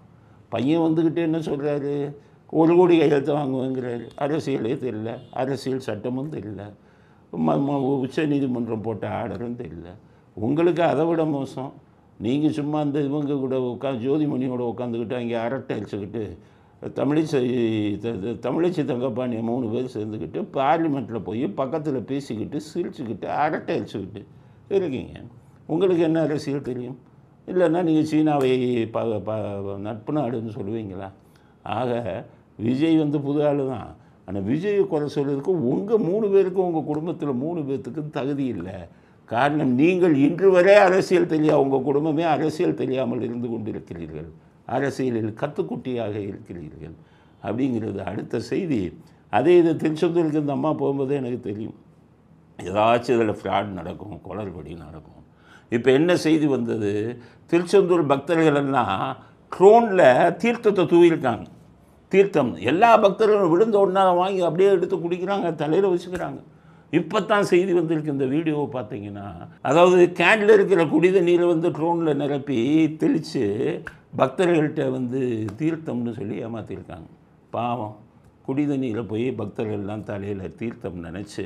[SPEAKER 1] பையன் வந்துக்கிட்டு என்ன சொல்கிறாரு? 1 கோடி கையெழுத்து வாங்குவேங்கிறாரு. அரசியலே தெரியல, அரசியல் சட்டமும் தெரியல, உச்ச நீதிமன்றம் போட்ட ஆர்டரும் தெரியல. உங்களுக்கு அதை விட மோசம். நீங்கள் சும்மா அந்த இவங்க கூட ஜோதிமணியோட உட்காந்துக்கிட்டு அங்கே அரட்டை அடிச்சுக்கிட்டு தமிழிசை தங்கப்பாண்டிய 3 பேர் சேர்ந்துக்கிட்டு பார்லிமெண்ட்டில் போய் பக்கத்தில் பேசிக்கிட்டு சிரிச்சுக்கிட்டு அரட்டை அடிச்சுக்கிட்டு இருக்கீங்க. உங்களுக்கு என்ன அரசியல் தெரியும்? இல்லைன்னா நீங்கள் சீனாவை நட்பு நாடுன்னு சொல்லுவீங்களா? ஆக விஜய் வந்து புது ஆள் தான். ஆனால் விஜயை குறை சொல்வதற்கு உங்கள் 3 பேருக்கும் உங்கள் குடும்பத்தில் 3 பேர்த்துக்கும் தகுதி இல்லை. காரணம், நீங்கள் இன்று வரை அரசியல் தெரியாது, உங்கள் குடும்பமே அரசியல் தெரியாமல் இருந்து கொண்டிருக்கிறீர்கள், அரசியலில் கத்துக்குட்டியாக இருக்கிறீர்கள் அப்படிங்கிறது அடுத்த செய்தி. அதே இது திருச்செந்தூருக்கு இந்த அம்மா போகும்போதே எனக்கு தெரியும் ஏதாச்சும் இதில் ஃப்ராட் நடக்கும், குளறுபடி நடக்கும். இப்போ என்ன செய்தி வந்தது? திருச்செந்தூர் பக்தர்கள் எல்லாம் ட்ரோனில் தீர்த்தத்தை தூவிருக்காங்க. தீர்த்தம் எல்லா பக்தர்களும் விழுந்த ஒன்றா வாங்கி அப்படியே எடுத்து குடிக்கிறாங்க, தலையில் வச்சுக்கிறாங்க. இப்போ தான் செய்தி வந்திருக்கு இந்த வீடியோவை பார்த்தீங்கன்னா. அதாவது கேனில் இருக்கிற குடித நீரை வந்து ட்ரோனில் நிரப்பி தெளித்து பக்தர்கள்கிட்ட வந்து தீர்த்தம்னு சொல்லி ஏமாற்றிருக்காங்க. பாவம், குடித நீரை போய் பக்தர்கள்லாம் தலையில் தீர்த்தம் நினச்சி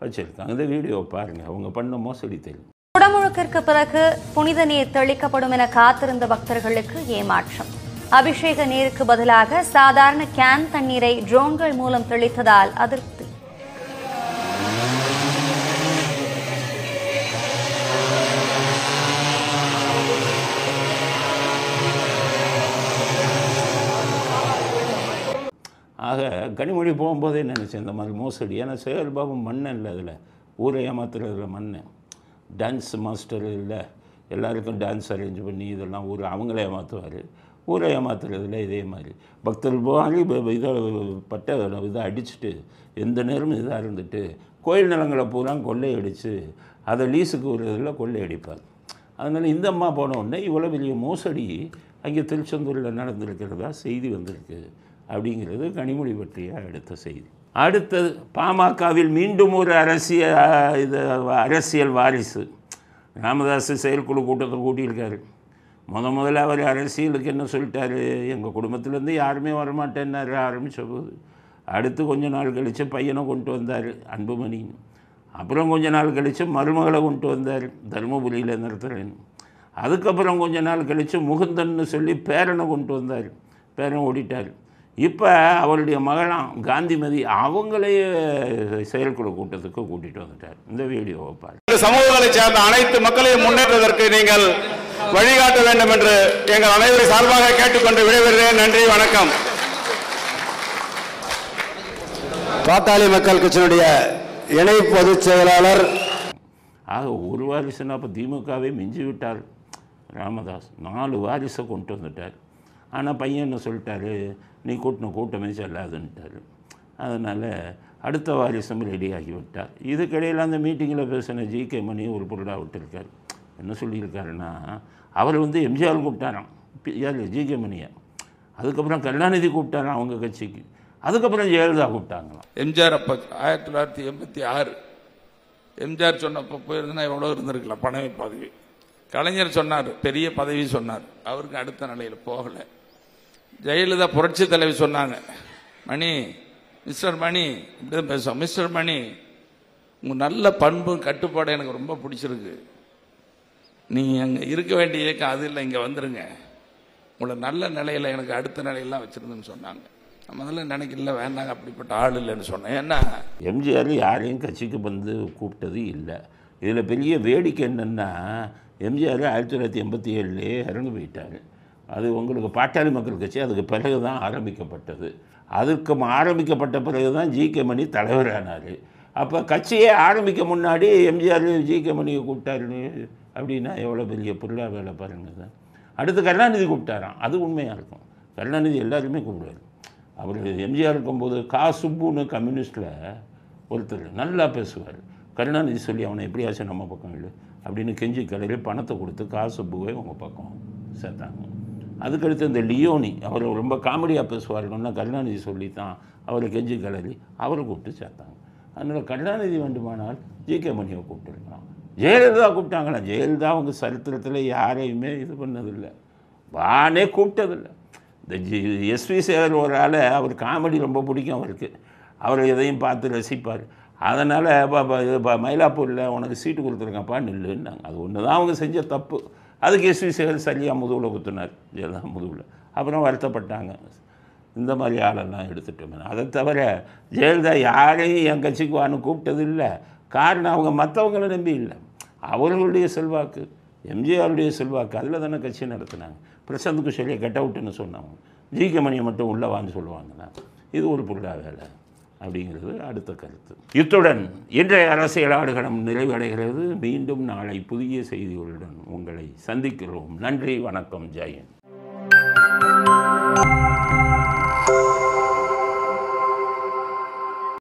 [SPEAKER 1] வச்சுருக்காங்க. இந்த வீடியோவை பாருங்கள், அவங்க பண்ண மோசடி தெரியும்.
[SPEAKER 5] குடமுழுக்கிற்கு பிறகு புனித நீர் தெளிக்கப்படும் என காத்திருந்த பக்தர்களுக்கு ஏமாற்றம். அபிஷேக நீருக்கு பதிலாக சாதாரண கேன் தண்ணீரை ட்ரோன்கள் மூலம் தெளித்ததால் அதிருப்தி.
[SPEAKER 1] ஆக கனிமொழி போகும்போதே நினச்சேன் இந்த மாதிரி மோசடி. ஏன்னா செயல்பாபம் மண்ணன் இல்லை, அதில் ஊரை ஏமாத்துறதுல மண்ணன். டான்ஸ் மாஸ்டர் இல்லை, எல்லாருக்கும் டான்ஸ் அரேஞ்ச் பண்ணி இதெல்லாம் அவங்களே ஏமாற்றுவார். ஊரை ஏமாத்துறதுல இதே மாதிரி பக்தர்கள் போய் இதை அடிச்சுட்டு எந்த நேரமும் இதாக இருந்துட்டு கோயில் நிலங்களை பூரா கொள்ளையடித்து அதை லீஸுக்கு விடுறதில் கொள்ளையடிப்பார். அதனால் இந்த அம்மா போன உடனே இவ்வளோ பெரிய மோசடி அங்கே திருச்செந்தூரில் நடந்திருக்கிறதா செய்தி வந்திருக்கு அப்படிங்கிறது கனிமொழி பற்றிய அடுத்த செய்தி. அடுத்தது பாமகவில் மீண்டும் ஒரு அரசியல் வாரிசு. ராமதாஸ் செயற்குழு கூட்டத்தை கூட்டியிருக்காரு. முதல்ல அவர் அரசியலுக்கு என்ன சொல்லிட்டாரு, எங்கள் குடும்பத்திலேருந்து யாருமே வரமாட்டேன்னாரு ஆரம்பித்த போது. அடுத்து கொஞ்ச நாள் கழித்து பையனை கொண்டு வந்தார் அன்புமணின்னு. அப்புறம் கொஞ்ச நாள் கழித்து மருமகளை கொண்டு வந்தார் தருமபுரியில் நடத்துகிறேன்னு. அதுக்கப்புறம் கொஞ்ச நாள் கழித்து முகுந்தன்னு சொல்லி பேரனை கொண்டு வந்தார், பேரன் ஓடிட்டார். இப்போ அவருடைய மகளாம் காந்திமதி அவங்களையே செயற்குழு கூட்டத்துக்கு கூட்டிகிட்டு வந்துட்டார். இந்த வீடியோவை பாருங்கள்.
[SPEAKER 6] சமூகங்களை சேர்ந்த அனைத்து மக்களையும் முன்னேற்றதற்கு நீங்கள் வழிகாட்ட வேண்டும் என்று எங்கள் அனைவரும் சார்பாக கேட்டுக்கொண்டு விடைபெறுகிறேன். நன்றி, வணக்கம்.
[SPEAKER 7] பாட்டாளி மக்கள் கட்சியினுடைய இணை பொதுச் செயலாளர்.
[SPEAKER 1] ஆக ஒரு வாரிசுன்னா அப்போ திமுகவே மிஞ்சி விட்டார் ராமதாஸ். 4 வாரிசை கொண்டு வந்துட்டார். ஆனால் பையன் என்ன சொல்லிட்டாரு, நீ கூட்டின கூட்டமே செல்லாதுன்ட்டார். அதனால் அடுத்த வாரிசும் ரெடியாகி விட்டார். இதுக்கிடையில் அந்த மீட்டிங்கில் பேசின ஜி.கே. மணி ஒரு பொருளாக விட்டுருக்கார். என்ன சொல்லியிருக்காருன்னா, அவர் எம்ஜிஆர் கூப்பிட்டாராம் யார் ஜி.கே. மணியை, அதுக்கப்புறம் கருணாநிதி கூப்பிட்டாராம் அவங்க கட்சிக்கு, அதுக்கப்புறம் ஜெயலலிதா கூப்பிட்டாங்களாம்.
[SPEAKER 8] எம்ஜிஆர் அப்போ 1986 எம்ஜிஆர் சொன்னப்போ போயிருந்தா எவ்வளோ இருந்திருக்கலாம் பணவி பதவி. கலைஞர் சொன்னார் பெரிய பதவி சொன்னார், அவருக்கு அடுத்த நிலையில் போகலை. ஜெயலலிதா புரட்சி தலைவி சொன்னாங்க, மணி மிஸ்டர் மணி இப்படி தான் பேசுவோம், மிஸ்டர் மணி உங்கள் நல்ல பண்பு கட்டுப்பாடு எனக்கு ரொம்ப பிடிச்சிருக்கு, நீங்கள் அங்கே இருக்க வேண்டிய இயக்கம் அது இல்லை, இங்கே வந்துடுங்க, உங்களை நல்ல நிலையில் எனக்கு அடுத்த நிலையெல்லாம் வச்சுருந்துன்னு சொன்னாங்க. முதல்ல நினைக்கல வேண்டாங்க, அப்படிப்பட்ட ஆள் இல்லைன்னு சொன்னேன். ஏன்னா
[SPEAKER 1] எம்ஜிஆர் யாரையும் கட்சிக்கு கூப்பிட்டது இல்லை. இதில் பெரிய வேடிக்கை என்னென்னா, எம்ஜிஆர் 1987 இறந்து போயிட்டார். அது உங்களுக்கு பாட்டாளி மக்கள் கட்சி அதுக்கு பிறகு தான் ஆரம்பிக்கப்பட்டது. அதுக்கு ஆரம்பிக்கப்பட்ட பிறகு தான் ஜி.கே. மணி தலைவரானார். அப்போ கட்சியே ஆரம்பிக்க முன்னாடி எம்ஜிஆர் ஜி.கே. மணியை கூப்பிட்டாருன்னு அப்படின்னா எவ்வளோ பெரிய பொருளாக வேலை பாருங்கள் தான். அடுத்து கருணாநிதி கூப்பிட்டாராம், அது உண்மையாக இருக்கும். கருணாநிதி எல்லாருமே கூப்பிடுவார். அவர் எம்ஜிஆர் இருக்கும்போது சுப்புன்னு கம்யூனிஸ்டில் ஒருத்தர் நல்லா பேசுவார். கருணாநிதி சொல்லி அவனை எப்படியாச்சும் நம்ம பக்கம் இல்லை அப்படின்னு கெஞ்சி கலையில் பணத்தை கொடுத்து சுப்புவை உங்கள் பக்கம் சேர்த்தாங்க. அதுக்கடுத்து இந்த லியோனி அவர் ரொம்ப காமெடியாக பேசுவாருன்னா கருணாநிதி சொல்லி தான் அவரை கெஞ்சி கலரி அவரை கூப்பிட்டு சேர்த்தாங்க. அதனால் கருணாநிதி வேண்டுமானால் ஜி.கே. மணியை கூப்பிட்டுருக்கலாம். ஜெயலலிதா கூப்பிட்டாங்களா, ஜெயலலிதா அவங்க சரித்திரத்தில் யாரையுமே இது பண்ணதில்லை, வானே கூப்பிட்டதில்லை. இந்த எஸ்.வி. சேகர் ஒரு ஆள், அவர் காமெடி ரொம்ப பிடிக்கும் அவருக்கு, அவர் எதையும் பார்த்து ரசிப்பார். அதனால் மயிலாப்பூரில் உனக்கு சீட்டு கொடுத்துருக்கப்பா நில்லுன்னாங்க. அது ஒன்று தான் அவங்க செஞ்ச தப்பு. அதுக்கு எஸ்.வி. சேகர் சரியாக முதுகில் குத்துனார், ஜெயலலிதா முதுகில். அப்புறம் வருத்தப்பட்டாங்க, இந்த மாதிரி ஆளெல்லாம் எடுத்துட்டோம். அதை தவிர ஜெயலலிதா யாரையும் என் கட்சிக்கு வான்னு கூப்பிட்டது இல்லை. காரணம் அவங்க மற்றவங்களை நம்பி இல்லை, அவர்களுடைய செல்வாக்கு, எம்ஜிஆருடைய செல்வாக்கு, அதில் தானே கட்சி நடத்தினாங்க. பிரசாந்த் குஷலியை கட் அவுட்டுன்னு சொன்னாங்க, ஜி.கே. மணியை மட்டும் உள்ளே வான்னு சொல்லுவாங்கன்னா இது ஒரு பொருளாக வேலை அப்படிங்கிறது அடுத்த கருத்து. இத்துடன் இன்றைய அரசியல் ஆடுகளம் நிறைவடைகிறது. மீண்டும் நாளை புதிய செய்திகளுடன் உங்களை சந்திக்கிறோம். நன்றி, வணக்கம், ஜெயன்.